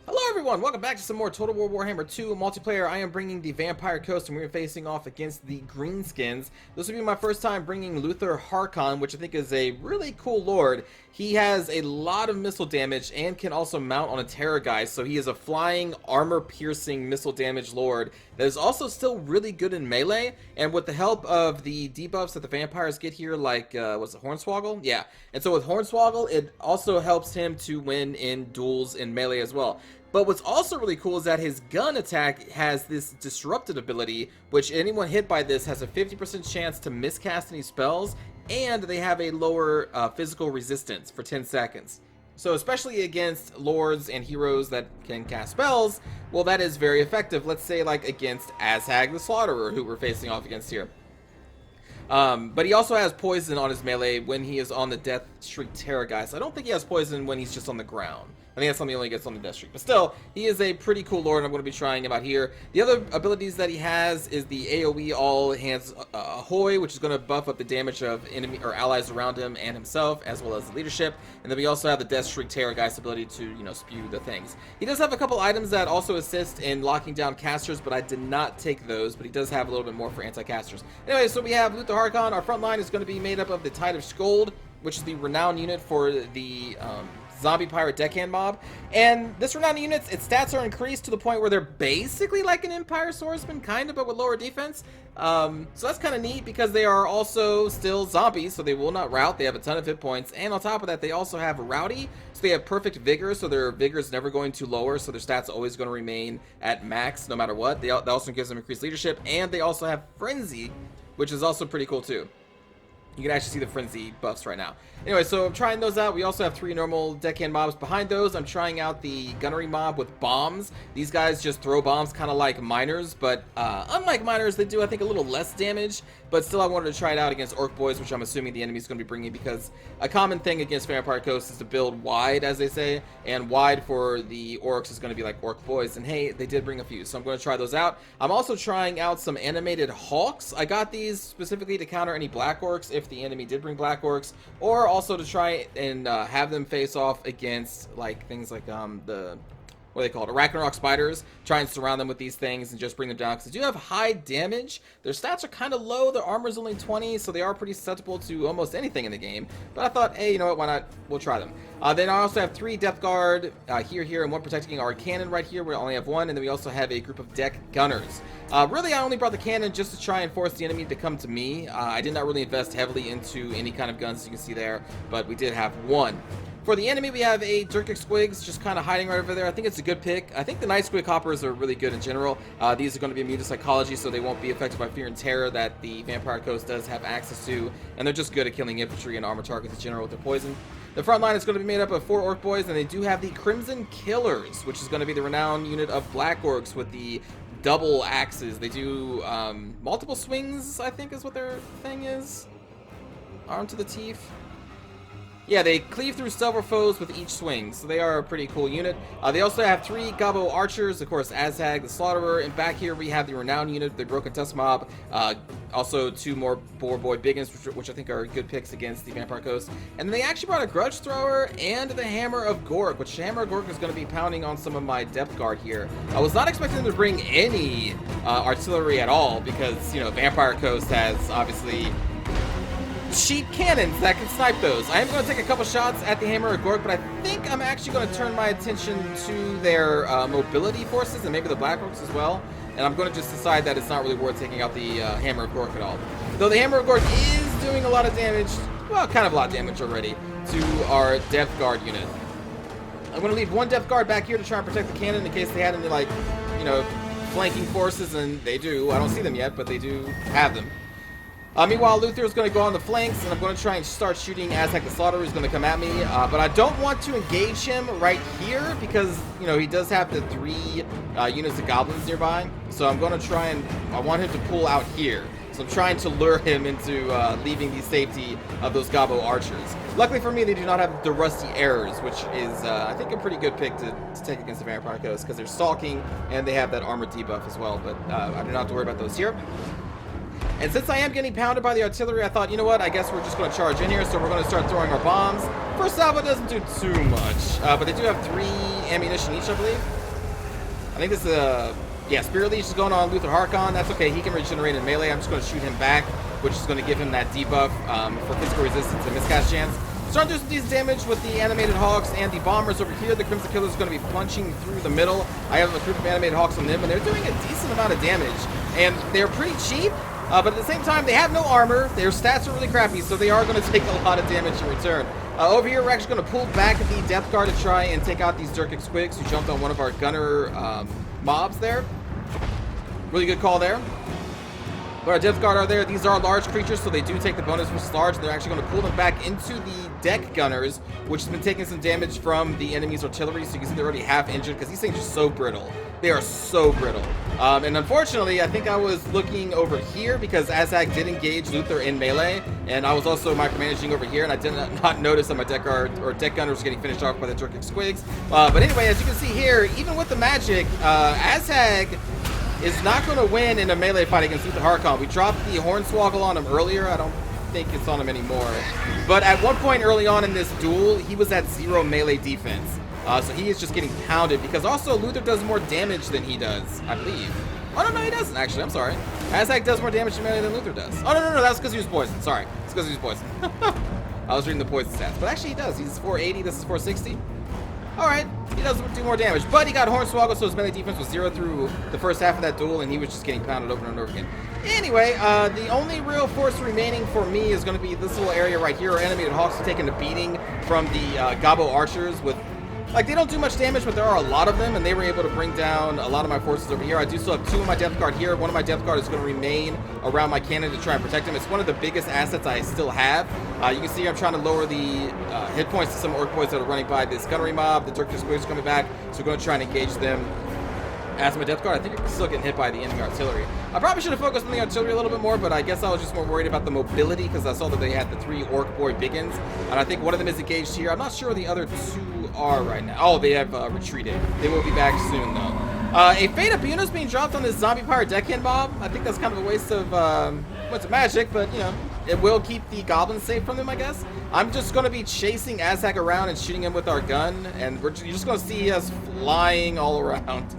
Hello everyone, welcome back to some more Total War Warhammer 2 multiplayer. I am bringing the Vampire Coast and we're facing off against the Greenskins. This will be my first time bringing Luthor Harkon, which I think is a really cool lord. He has a lot of missile damage and can also mount on a Terrorgeist, so he is a flying, armor-piercing missile damage lord that is also still really good in melee, and with the help of the debuffs that the vampires get here, like, what's it, Hornswoggle? Yeah, and so with Hornswoggle, it also helps him to win in duels in melee as well. But what's also really cool is that his gun attack has this disrupted ability, which anyone hit by this has a 50% chance to miscast any spells, and they have a lower physical resistance for 10 seconds. So especially against lords and heroes that can cast spells, well, that is very effective. Let's say like against Azhag the Slaughterer, who we're facing off against here. But he also has poison on his melee when he is on the Death Streak Terrorgeist. I don't think he has poison when he's just on the ground. I think that's something he only gets on the Death Streak. But still, he is a pretty cool lord, and I'm going to be trying him out here. The other abilities that he has is the AoE All Hands Ahoy, which is going to buff up the damage of enemy or allies around him and himself, as well as the leadership. And then we also have the Death Streak Terrorgeist ability to, you know, spew the things. He does have a couple items that also assist in locking down casters, but I did not take those. But he does have a little bit more for anti-casters. Anyway, so we have Luthor Harkon. Our front line is going to be made up of the Tide of Scold, which is the renowned unit for the zombie pirate deckhand mob. And this renowned unit, its stats are increased to the point where they're basically like an Empire swordsman, kind of, but with lower defense. So that's kind of neat because they are also still zombies, so they will not rout. They have a ton of hit points, and on top of that, they also have rowdy, so they have perfect vigor, so their vigor is never going to lower, so their stats are always going to remain at max no matter what. That also gives them increased leadership, and they also have frenzy, which is also pretty cool too. You can actually see the frenzy buffs right now. Anyway, so I'm trying those out. We also have 3 normal deckhand mobs. Behind those, I'm trying out the gunnery mob with bombs. These guys just throw bombs kind of like miners, but unlike miners, they do, I think, a little less damage. But still, I wanted to try it out against Orc Boys, which I'm assuming the enemy's going to be bringing, because a common thing against Vampire Coast is to build wide, as they say, and wide for the Orcs is going to be like Orc Boys. And hey, they did bring a few, so I'm going to try those out. I'm also trying out some animated Hawks. I got these specifically to counter any Black Orcs if the enemy did bring Black Orcs, or also to try and have them face off against like things like the what are they called, Arachnarok spiders. Try and surround them with these things and just bring them down, because they do have high damage. Their stats are kind of low. Their armor is only 20, so they are pretty susceptible to almost anything in the game. But I thought, hey, you know what, why not? We'll try them. Then I also have 3 Death Guard here, and 1 protecting our cannon right here. We only have 1, and then we also have a group of deck gunners. Really, I only brought the cannon just to try and force the enemy to come to me. I did not really invest heavily into any kind of guns, as you can see there, but we did have 1. For the enemy, we have a Dirkic Squigs just kind of hiding right over there. I think it's a good pick. I think the Night Squig Hoppers are really good in general. These are going to be immune to psychology, so they won't be affected by fear and terror that the Vampire Coast does have access to. And they're just good at killing infantry and armor targets in general with their poison. The front line is going to be made up of 4 Orc Boys, and they do have the Crimson Killers, which is going to be the renowned unit of Black Orcs with the double axes. They do multiple swings, I think is what their thing is. Arm to the teeth. Yeah, they cleave through several foes with each swing, so they are a pretty cool unit. They also have 3 Gabo Archers, of course, Azhag the Slaughterer, and back here we have the renowned unit, the Broken Tusk Mob. Also 2 more Boar Boy Biggins, which I think are good picks against the Vampire Coast. And they actually brought a Grudge Thrower and the Hammer of Gork, which Hammer of Gork is going to be pounding on some of my Depth Guard here. I was not expecting them to bring any artillery at all, because, you know, Vampire Coast has obviously cheap cannons that can snipe those. I am going to take a couple shots at the Hammer of Gork, but I think I'm actually going to turn my attention to their mobility forces and maybe the Black Orcs as well. And I'm going to just decide that it's not really worth taking out the Hammer of Gork at all. Though the Hammer of Gork is doing a lot of damage, well, kind of a lot of damage already, to our Depth Guard unit. I'm going to leave 1 Depth Guard back here to try and protect the cannon in case they had any, like, you know, flanking forces, and they do. I don't see them yet, but they do have them. Meanwhile, Luthor is going to go on the flanks, and I'm going to try and start shooting Azhag the Slaughterer, who's going to come at me. But I don't want to engage him right here because, you know, he does have the 3 units of goblins nearby. So I'm going to try and, I want him to pull out here. So I'm trying to lure him into leaving the safety of those Gabo Archers. Luckily for me, they do not have the Rusty Arrows, which is, I think, a pretty good pick to take against the Vampire Coast, because they're stalking, and they have that armor debuff as well. But I do not have to worry about those here. And since I am getting pounded by the artillery, I thought, you know what, I guess we're just going to charge in here, so we're going to start throwing our bombs. First salvo doesn't do too much, but they do have 3 ammunition each, I believe. I think this is yeah, Spirit Leech is going on Luthor Harkon. That's okay. He can regenerate in melee. I'm just going to shoot him back, which is going to give him that debuff for physical resistance and miscast chance. Starting to do some decent damage with the animated hawks and the bombers over here. The Crimson Killer is going to be punching through the middle. I have a group of animated hawks on them, and they're doing a decent amount of damage. And they're pretty cheap, but at the same time, they have no armor. Their stats are really crappy, so they are going to take a lot of damage in return. Over here, we're actually going to pull back the Death Guard to try and take out these Dirkic Squigs who jumped on one of our gunner mobs there. Really good call there. But our Death Guard are there. These are large creatures, so they do take the bonus versus large. They're actually going to pull them back into the deck gunners, which has been taking some damage from the enemy's artillery. So you can see they're already half injured because these things are so brittle. They are so brittle. And unfortunately, I think I was looking over here because Azag did engage Luthor in melee, and I was also micromanaging over here, and I did not notice that my deck guard or deck gunner was getting finished off by the Dirkic Squigs. But anyway, as you can see here, even with the magic, Azag is not going to win in a melee fight against Luthor Harkon. We dropped the Hornswoggle on him earlier. I don't think it's on him anymore. But at one point early on in this duel, he was at 0 melee defense. So he is just getting pounded because also Luthor does more damage than he does, I believe. Oh, no, he doesn't, actually. I'm sorry. Azag does more damage in melee than Luthor does. Oh, no, that's because he was poisoned. Sorry. It's because he was poisoned. I was reading the poison stats. But actually, he does. He's 480. This is 460. Alright, he does do more damage, but he got Hornswoggle, so his melee defense was 0 through the first half of that duel, and he was just getting pounded over and over again. Anyway, the only real force remaining for me is going to be this little area right here. Our animated hawks are taking a beating from the Gabo archers with... Like, they don't do much damage, but there are a lot of them, and they were able to bring down a lot of my forces over here. I do still have 2 of my Death Guard here. One of my Death Guard is going to remain around my cannon to try and protect him. It's one of the biggest assets I still have. You can see I'm trying to lower the hit points to some Orc Boys that are running by this gunnery mob. The Dirkic Squigs are coming back, so we're going to try and engage them. As my Death Guard, I think I'm still getting hit by the enemy artillery. I probably should have focused on the artillery a little bit more, but I guess I was just more worried about the mobility because I saw that they had the 3 Orc Boy Biggins, and I think one of them is engaged here. I'm not sure where the other 2 are right now. Oh, they have retreated. They will be back soon, though. A Fate of Buno is being dropped on this Zombie Pirate Deckhand mob. I think that's kind of a waste of what's magic, but, you know, it will keep the goblins safe from them, I guess. I'm just going to be chasing Azag around and shooting him with our gun, and you're just going to see us flying all around.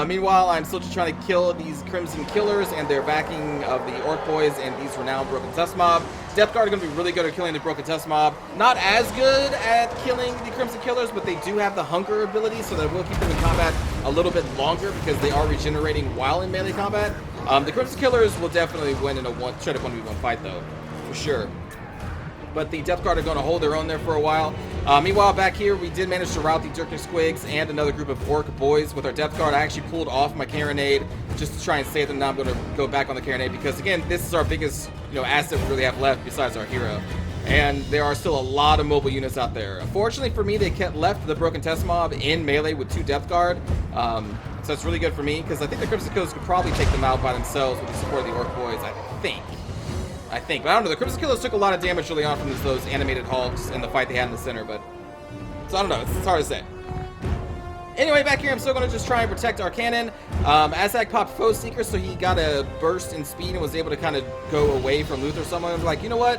Meanwhile, I'm still just trying to kill these Crimson Killers and their backing of the Orc Boys and these renowned Broken Tusk mob. Death Guard are going to be really good at killing the Broken Tusk mob. Not as good at killing the Crimson Killers, but they do have the Hunger ability, so that will keep them in combat a little bit longer because they are regenerating while in melee combat. The Crimson Killers will definitely win in a straight up 1v1 fight, though, for sure. But the Death Guard are going to hold their own there for a while. Meanwhile, back here, we did manage to rout the Dirkic Squigs and another group of Orc Boys with our Death Guard. I actually pulled off my Carronade just to try and save them. Now I'm going to go back on the Carronade because, again, this is our biggest, asset we really have left besides our hero. And there are still a lot of mobile units out there. Unfortunately for me, they left the Broken Test mob in melee with 2 Death Guard. So that's really good for me because I think the Crimson Killers could probably take them out by themselves with the support of the Orc Boys, I think. But I don't know. The Crimson Killers took a lot of damage early on from those animated hulks and the fight they had in the center, but... So I don't know. It's hard to say. Anyway, back here, I'm still going to just try and protect our cannon. Azag popped Foe Seeker, so he got a burst in speed and was able to kind of go away from Luthor. So I'm like, you know what?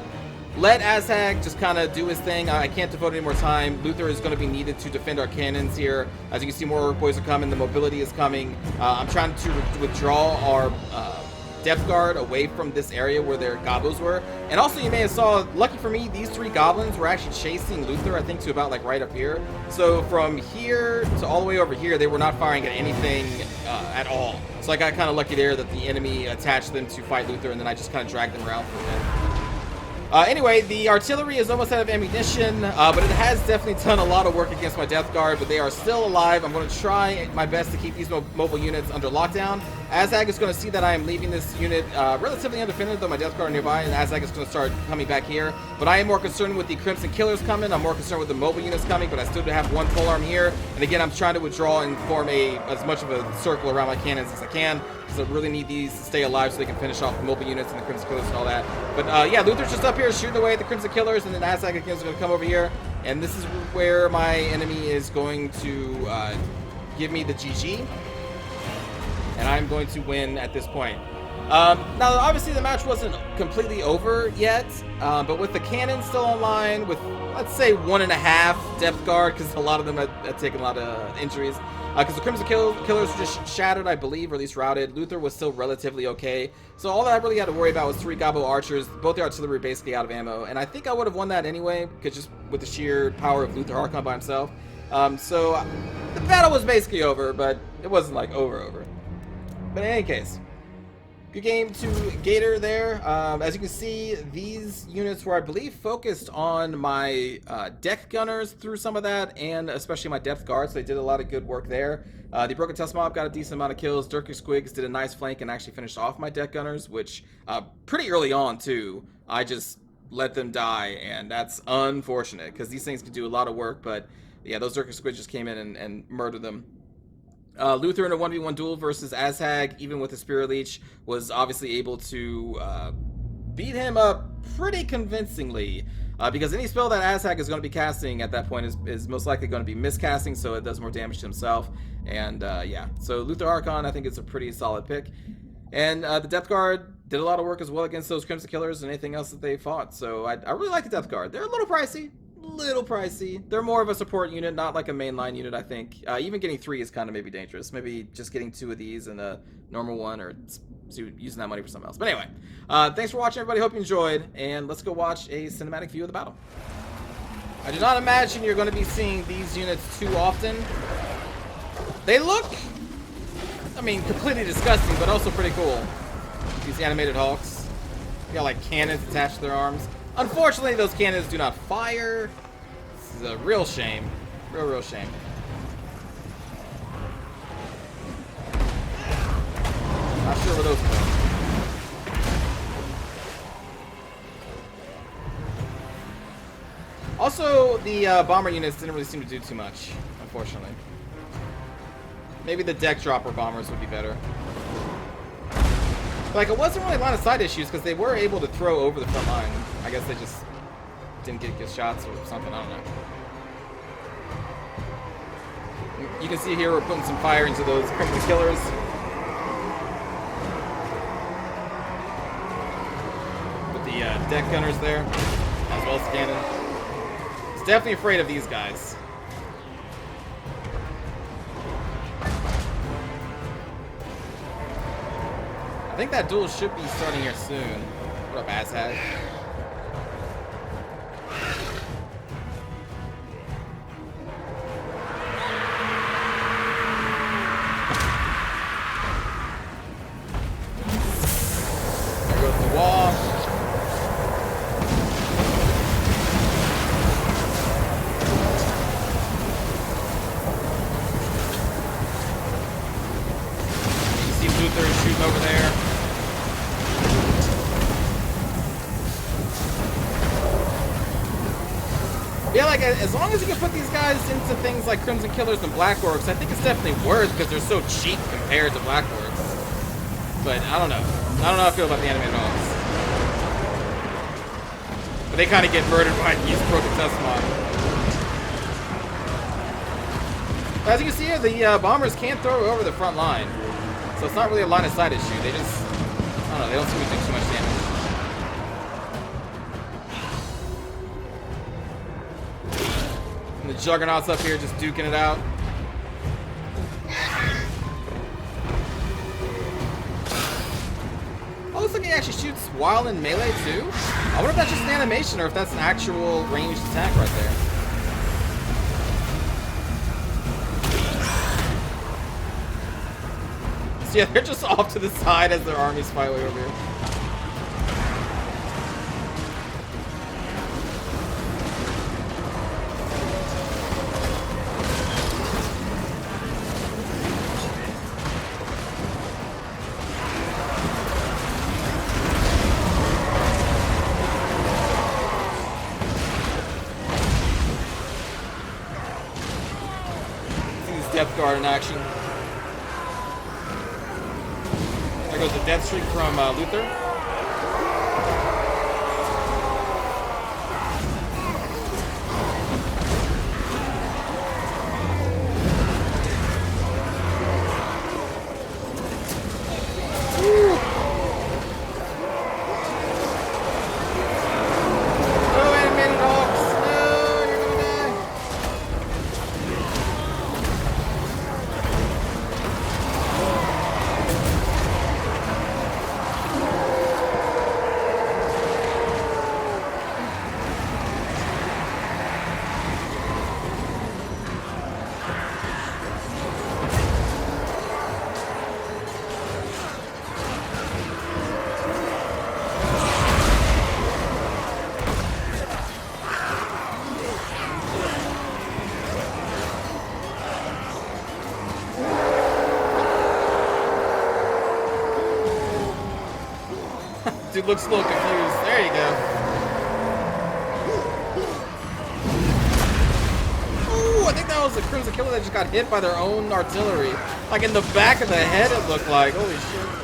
Let Azag just kind of do his thing. I can't devote any more time. Luthor is going to be needed to defend our cannons here. As you can see, more Orc Boys are coming. The mobility is coming. I'm trying to withdraw our... Death Guard away from this area where their goblins were. And also, you may have saw, lucky for me, these 3 goblins were actually chasing Luthor, I think, to about, like, right up here. So from here to all the way over here, they were not firing at anything at all. So I got kind of lucky there that the enemy attached them to fight Luthor, and then I just kind of dragged them around for a bit. Anyway, the artillery is almost out of ammunition, but it has definitely done a lot of work against my Death Guard, but they are still alive. I'm going to try my best to keep these mobile units under lockdown. Azag is going to see that I am leaving this unit relatively undefended, though my Death Guard are nearby, and Azag is going to start coming back here. But I am more concerned with the Crimson Killers coming. I'm more concerned with the mobile units coming, but I still do have 1 polearm here. And again, I'm trying to withdraw and form as much of a circle around my cannons as I can, because I really need these to stay alive so they can finish off the mobile units and the Crimson Killers and all that. But yeah, Luthor's just up here shooting away at the Crimson Killers, and then Azag again is going to come over here. And this is where my enemy is going to give me the GG. And I'm going to win at this point. Now, obviously, the match wasn't completely over yet, but with the cannon still online, with, let's say, 1.5 Depth Guard, because a lot of them had taken a lot of injuries, Because the Crimson Killers were just shattered, I believe, or at least routed. Luthor was still relatively okay. So all that I really had to worry about was 3 Gobbo archers. Both the artillery were basically out of ammo. And I think I would have won that anyway, because just with the sheer power of Luthor Harkon by himself. So the battle was basically over, but it wasn't like over. But in any case, good game to Gator there. As you can see, these units were, I believe, focused on my deck gunners through some of that, and especially my depth guards. So they did a lot of good work there. The Broken Tusk Mob got a decent amount of kills. Dirk Squigs did a nice flank and actually finished off my deck gunners, which pretty early on too, I just let them die, and that's unfortunate because these things can do a lot of work. But yeah, those Dirk Squigs just came in and murdered them. Luthor in a 1v1 duel versus Azhag, even with the Spirit Leech, was obviously able to beat him up pretty convincingly. Because any spell that Azhag is going to be casting at that point is most likely going to be miscasting, so it does more damage to himself. And yeah, so Luthor Harkon, I think, is a pretty solid pick. And the Depth Guard did a lot of work as well against those Crimson Killers and anything else that they fought. So I really like the Depth Guard. They're a little pricey. They're more of a support unit, not like a mainline unit, I think. Even getting 3 is kind of maybe dangerous. Maybe just getting 2 of these and a normal one, or using that money for something else. But anyway, thanks for watching, everybody. Hope you enjoyed, and let's go watch a cinematic view of the battle. I do not imagine you're going to be seeing these units too often. They look, I mean, completely disgusting, but also pretty cool. These animated hawks. They got like cannons attached to their arms. Unfortunately, those cannons do not fire. This is a real shame. Real shame. Not sure where those go. Also, the bomber units didn't really seem to do too much, unfortunately. Maybe the deck dropper bombers would be better. Like, it wasn't really line of sight issues because they were able to throw over the front line. I guess they just didn't get good shots or something. I don't know. You can see here we're putting some fire into those Crimson Killers. With the deck gunners there, as well as the cannon. It's definitely afraid of these guys. I think that duel should be starting here soon. What up, Azhag? There goes the wall. You see Luthor shooting over there. Yeah, like, as long as you can put these guys into things like Crimson Killers and Black Orcs, I think it's definitely worth because they're so cheap compared to Black Orcs. But I don't know. I don't know how I feel about the animated hawks. But they kind of get murdered by these Broken Tusk Mob. As you can see here, the bombers can't throw over the front line. So it's not really a line of sight issue. They just, I don't know, they don't seem to do too much damage. The Juggernaut's up here just duking it out. Oh, looks like he actually shoots while in melee too. I wonder if that's just an animation or if that's an actual ranged attack right there. So yeah, they're just off to the side as their armies fight way over here. Depth Guard in action. There goes the Death Streak from Luthor. dude looks a little confused. There you go. Ooh, I think that was a cruiser killer that just got hit by their own artillery. Like in the back of the head, it looked like. Holy shit.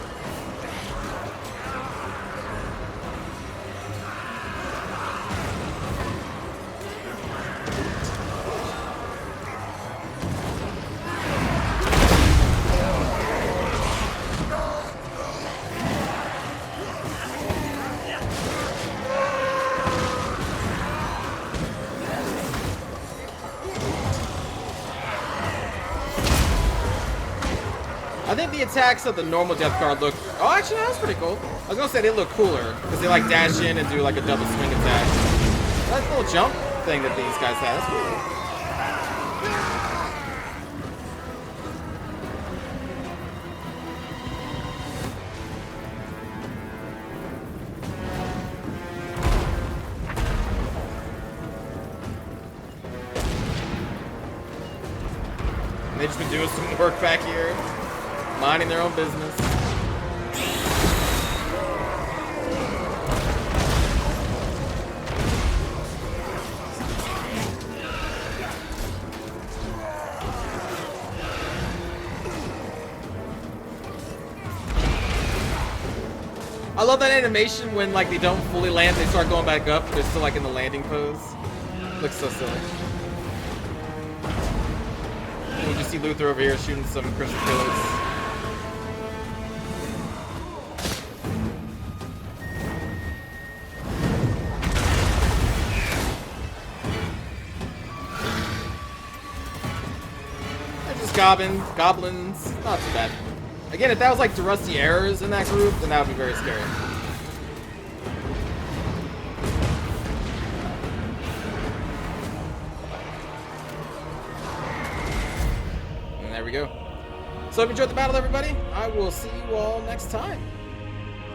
I think the attacks of the normal Death Guard look... Oh, actually, that's pretty cool. I was going to say they look cooler, because they like dash in and do like a double swing attack. That little jump thing that these guys have, that's cool. And they've just been doing some work back here. Minding their own business. I love that animation when like they don't fully land, they start going back up. They're still like in the landing pose. Looks so silly. And you just see Luthor over here shooting some crystal killers. Goblins, not too bad. Again, if that was like the Rusty Errors in that group, then that would be very scary. And there we go. So if you enjoyed the battle, everybody, I will see you all next time.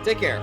Take care.